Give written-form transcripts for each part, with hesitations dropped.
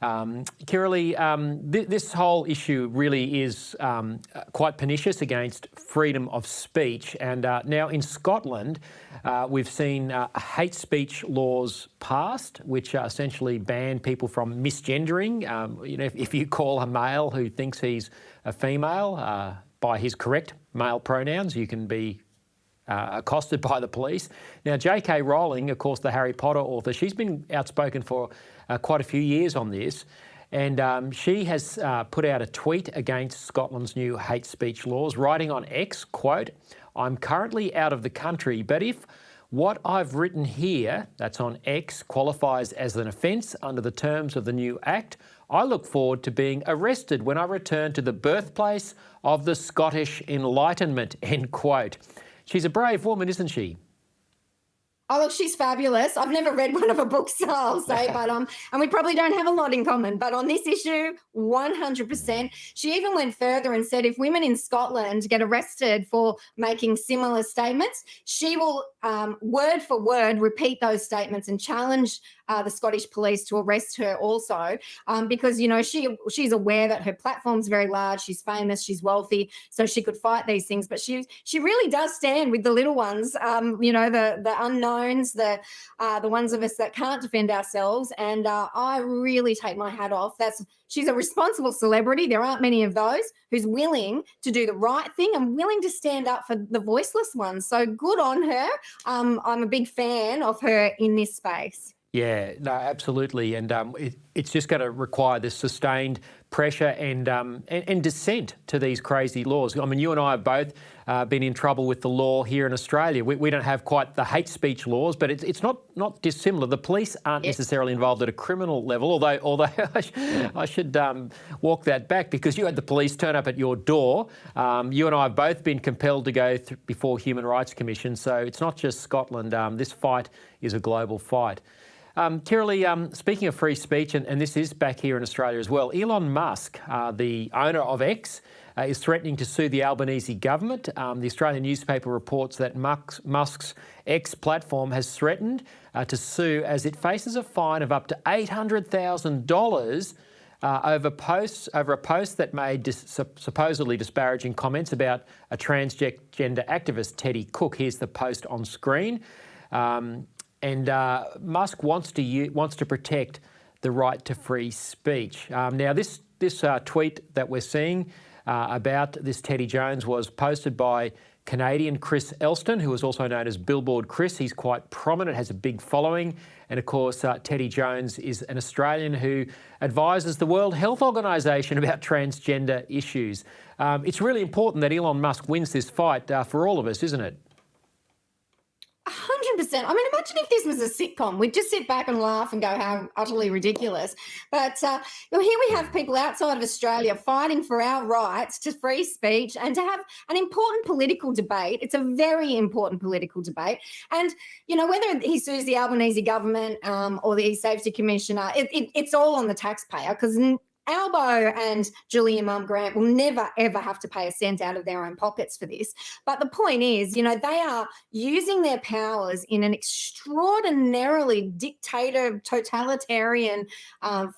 Kiralee, this whole issue really is quite pernicious against freedom of speech. And now in Scotland, we've seen hate speech laws passed, which essentially ban people from misgendering. If you call a male who thinks he's a female by his correct male pronouns, you can be accosted by the police. Now, J.K. Rowling, of course, the Harry Potter author, she's been outspoken for quite a few years on this, and she has put out a tweet against Scotland's new hate speech laws, writing on X, quote, "I'm currently out of the country, but if what I've written here," that's on X, "qualifies as an offence under the terms of the new Act, I look forward to being arrested when I return to the birthplace of the Scottish Enlightenment," end quote. She's a brave woman, isn't she? Oh, look, she's fabulous. I've never read one of her books, I'll say, but and we probably don't have a lot in common. But on this issue, 100%. She even went further and said if women in Scotland get arrested for making similar statements, she will word for word repeat those statements and challenge the Scottish police to arrest her also, because she's aware that her platform's very large, she's famous, she's wealthy, so she could fight these things. But she really does stand with the little ones, the unknowns, the ones of us that can't defend ourselves. And I really take my hat off. She's a responsible celebrity. There aren't many of those who's willing to do the right thing and willing to stand up for the voiceless ones. So good on her. I'm a big fan of her in this space. Yeah, no, absolutely, and it's just going to require this sustained pressure and dissent to these crazy laws. I mean, you and I have both been in trouble with the law here in Australia. We don't have quite the hate speech laws, but it's not dissimilar. The police aren't necessarily involved at a criminal level, although I should walk that back, because you had the police turn up at your door. You and I have both been compelled to go before Human Rights Commission, so it's not just Scotland. This fight is a global fight. Kiralee, speaking of free speech, and this is back here in Australia as well, Elon Musk, the owner of X, is threatening to sue the Albanese government. The Australian newspaper reports that Musk's X platform has threatened to sue as it faces a fine of up to $800,000 over a post that made supposedly disparaging comments about a transgender activist, Teddy Cook. Here's the post on screen. And Musk wants to protect the right to free speech. Now, this tweet that we're seeing about this Teddy Jones was posted by Canadian Chris Elston, who is also known as Billboard Chris. He's quite prominent, has a big following. And of course, Teddy Jones is an Australian who advises the World Health Organization about transgender issues. It's really important that Elon Musk wins this fight for all of us, isn't it? 100%. I mean, imagine if this was a sitcom. We'd just sit back and laugh and go, how utterly ridiculous. But here we have people outside of Australia fighting for our rights to free speech and to have an important political debate. It's a very important political debate. And, whether he sues the Albanese government or the Safety Commissioner, it's all on the taxpayer, because Albo and Julia Mum Grant will never, ever have to pay a cent out of their own pockets for this. But the point is, they are using their powers in an extraordinarily totalitarian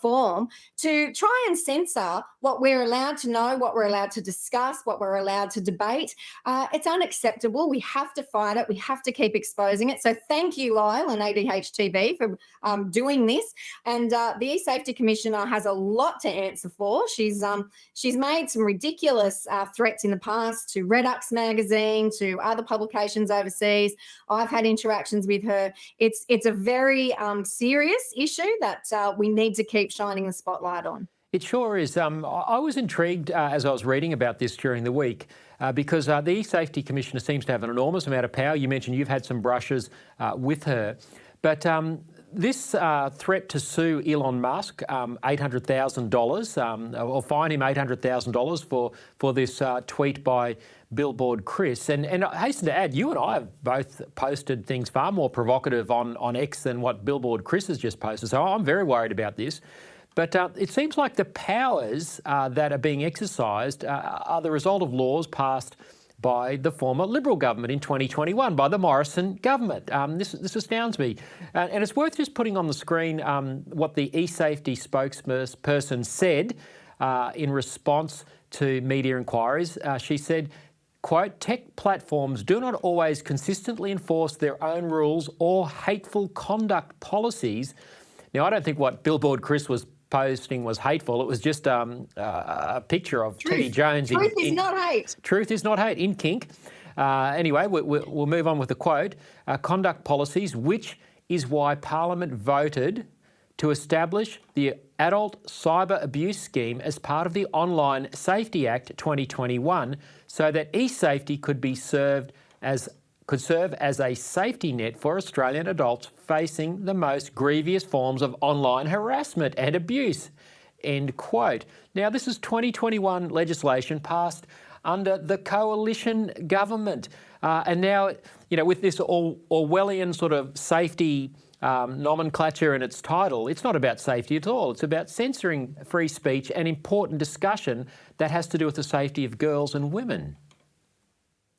form to try and censor what we're allowed to know, what we're allowed to discuss, what we're allowed to debate. It's unacceptable. We have to fight it. We have to keep exposing it. So thank you, Lyle and ADHTV, for doing this. And the Safety Commissioner has a lot to answer for. She's made some ridiculous threats in the past to Redux magazine, to other publications overseas. I've had interactions with her. It's a very serious issue that we need to keep shining the spotlight on. It sure is. I was intrigued as I was reading about this during the week because the Safety Commissioner seems to have an enormous amount of power. You mentioned you've had some brushes with her, but this threat to sue Elon Musk, $800,000, or fine him $800,000 for this tweet by Billboard Chris. And I hasten to add, you and I have both posted things far more provocative on X than what Billboard Chris has just posted. So I'm very worried about this. But it seems like the powers that are being exercised are the result of laws passed by the former Liberal government in 2021, by the Morrison government. This astounds me. And it's worth just putting on the screen what the eSafety spokesperson said in response to media inquiries. She said, quote, "Tech platforms do not always consistently enforce their own rules or hateful conduct policies." Now, I don't think what Billboard Chris was posting was hateful. It was just a picture of Teddy Jones. Truth is not hate. Truth is not hate in kink. Anyway, we'll move on with the quote. Conduct policies, which is why Parliament voted to establish the Adult Cyber Abuse Scheme as part of the Online Safety Act 2021, so that eSafety could serve as a safety net for Australian adults facing the most grievous forms of online harassment and abuse. End quote. Now, this is 2021 legislation passed under the coalition government. And now, with this Orwellian sort of safety nomenclature in its title, it's not about safety at all. It's about censoring free speech and important discussion that has to do with the safety of girls and women.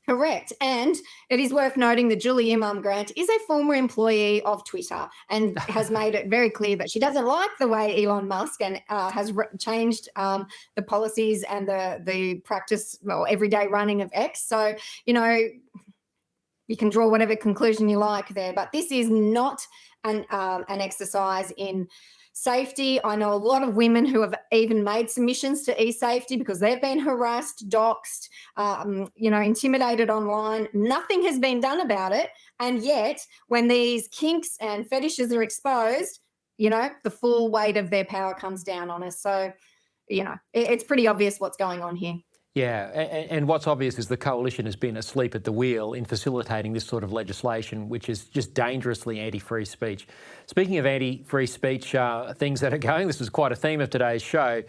Correct. And it is worth noting that Julie Imam-Grant is a former employee of Twitter and has made it very clear that she doesn't like the way Elon Musk and has changed the policies and the practice, everyday running of X. So, you can draw whatever conclusion you like there, but this is not an exercise in safety. I know a lot of women who have even made submissions to eSafety because they've been harassed, doxed, intimidated online. Nothing has been done about it. And yet, when these kinks and fetishes are exposed, the full weight of their power comes down on us. So, it's pretty obvious what's going on here. Yeah, and what's obvious is the coalition has been asleep at the wheel in facilitating this sort of legislation, which is just dangerously anti-free speech. Speaking of anti-free speech, things that are going, this is quite a theme of today's show.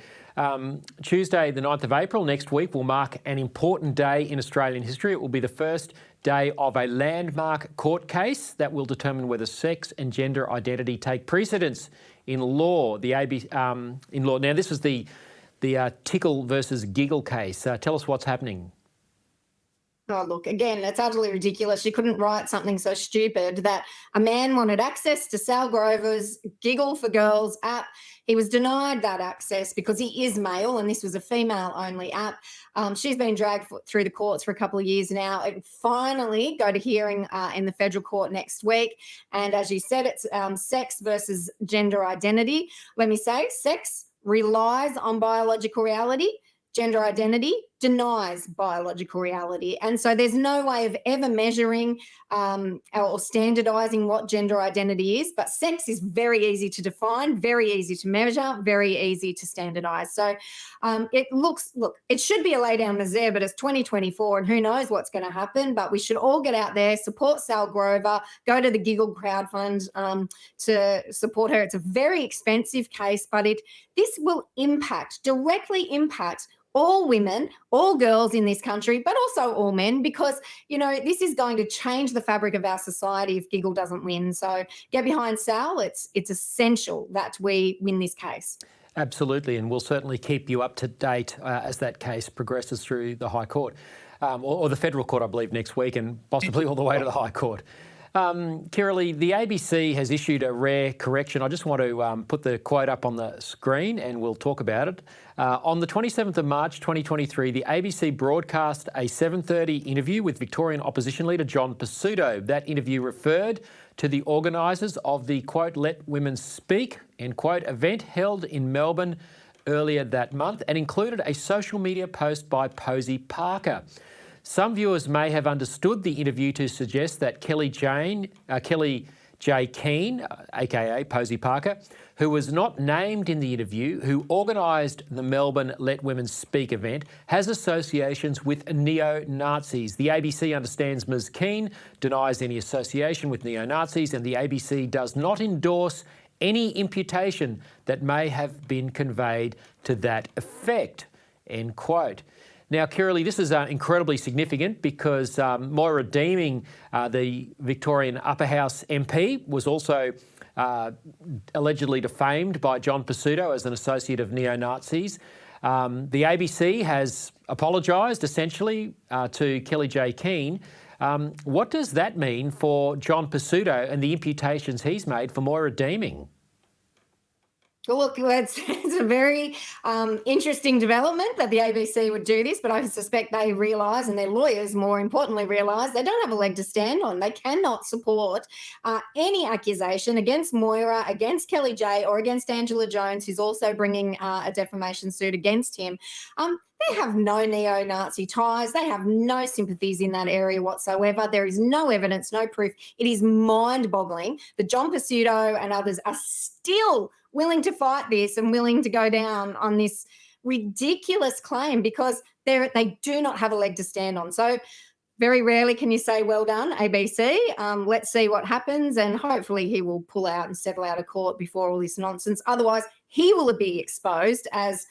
Tuesday, the 9th of April, next week, will mark an important day in Australian history. It will be the first day of a landmark court case that will determine whether sex and gender identity take precedence in law. In law. Now, this is the Tickle versus Giggle case. Tell us what's happening. Oh, look, again, it's utterly ridiculous. You couldn't write something so stupid that a man wanted access to Sal Grover's Giggle for Girls app. He was denied that access because he is male and this was a female-only app. She's been dragged through the courts for a couple of years now. It will finally go to hearing in the federal court next week. And as you said, it's sex versus gender identity. Let me say, sex relies on biological reality. Gender identity denies biological reality. And so there's no way of ever measuring or standardising what gender identity is, but sex is very easy to define, very easy to measure, very easy to standardise. So it should be a lay down misère, but it's 2024 and who knows what's going to happen, but we should all get out there, support Sal Grover, go to the Giggle crowdfund to support her. It's a very expensive case, but this will directly impact all women, all girls in this country, but also all men, because, this is going to change the fabric of our society if Giggle doesn't win. So get behind Sal. It's essential that we win this case. Absolutely, and we'll certainly keep you up to date as that case progresses through the High Court, or the Federal Court, I believe, next week, and possibly all the way to the High Court. Kirralie, the ABC has issued a rare correction. I just want to put the quote up on the screen and we'll talk about it. On the 27th of March 2023, the ABC broadcast a 7:30 interview with Victorian opposition leader John Pesutto. That interview referred to the organisers of the, quote, Let Women Speak, end quote, event held in Melbourne earlier that month and included a social media post by Posy Parker. Some viewers may have understood the interview to suggest that Kelly J. Keane, aka Posy Parker, who was not named in the interview, who organised the Melbourne Let Women Speak event, has associations with neo-Nazis. The ABC understands Ms. Keane denies any association with neo-Nazis, and the ABC does not endorse any imputation that may have been conveyed to that effect, end quote. Now, Kirralie, this is incredibly significant because Moira Deeming, the Victorian Upper House MP, was also allegedly defamed by John Pesutto as an associate of neo-Nazis. The ABC has apologised essentially to Kellie-Jay Keen. What does that mean for John Pesutto and the imputations he's made for Moira Deeming? Well, look, it's a very interesting development that the ABC would do this, but I suspect they realise, and their lawyers more importantly realise, they don't have a leg to stand on. They cannot support any accusation against Moira, against Kellie-Jay, or against Angela Jones, who's also bringing a defamation suit against him. They have no neo-Nazi ties. They have no sympathies in that area whatsoever. There is no evidence, no proof. It is mind-boggling that John Pesutto and others are still willing to fight this and willing to go down on this ridiculous claim because they do not have a leg to stand on. So very rarely can you say, well done, ABC. Let's see what happens, and hopefully he will pull out and settle out of court before all this nonsense. Otherwise, he will be exposed as,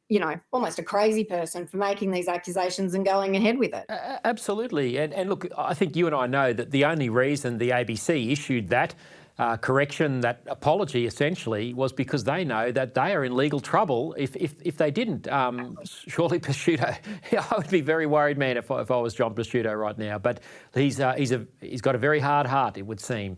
you know, almost a crazy person for making these accusations and going ahead with it. Absolutely. And look, I think you and I know that the only reason the ABC issued that correction, that apology essentially, was because they know that they are in legal trouble if they didn't. Surely Pesutto, I would be very worried, man, if I was John Pesutto right now. But he's got a very hard heart, it would seem.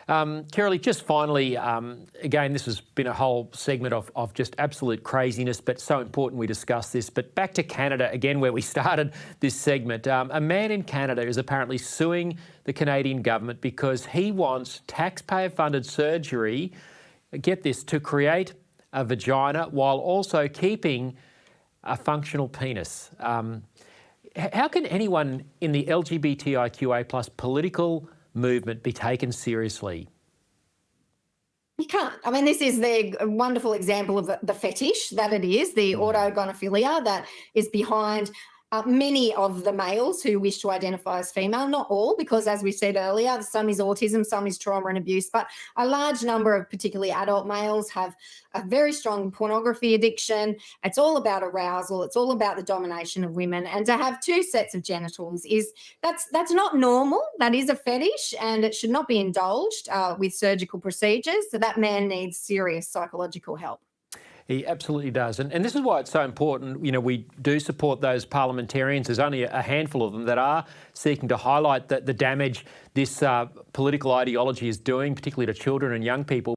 Kirralie, just finally, again, this has been a whole segment of just absolute craziness, but so important we discuss this. But back to Canada again, where we started this segment. A man in Canada is apparently suing the Canadian government because he wants taxpayer-funded surgery, get this, to create a vagina while also keeping a functional penis. How can anyone in the LGBTIQA+ political movement be taken seriously? You can't. I mean, this is the wonderful example of the fetish that it is, the autogonophilia that is behind many of the males who wish to identify as female. Not all, because as we said earlier, some is autism, some is trauma and abuse, but a large number of particularly adult males have a very strong pornography addiction. It's all about arousal. It's all about the domination of women. And to have two sets of genitals that's not normal. That is a fetish, and it should not be indulged with surgical procedures. So that man needs serious psychological help. He absolutely does. And this is why it's so important. You know, we do support those parliamentarians. There's only a handful of them that are seeking to highlight the damage this political ideology is doing, particularly to children and young people.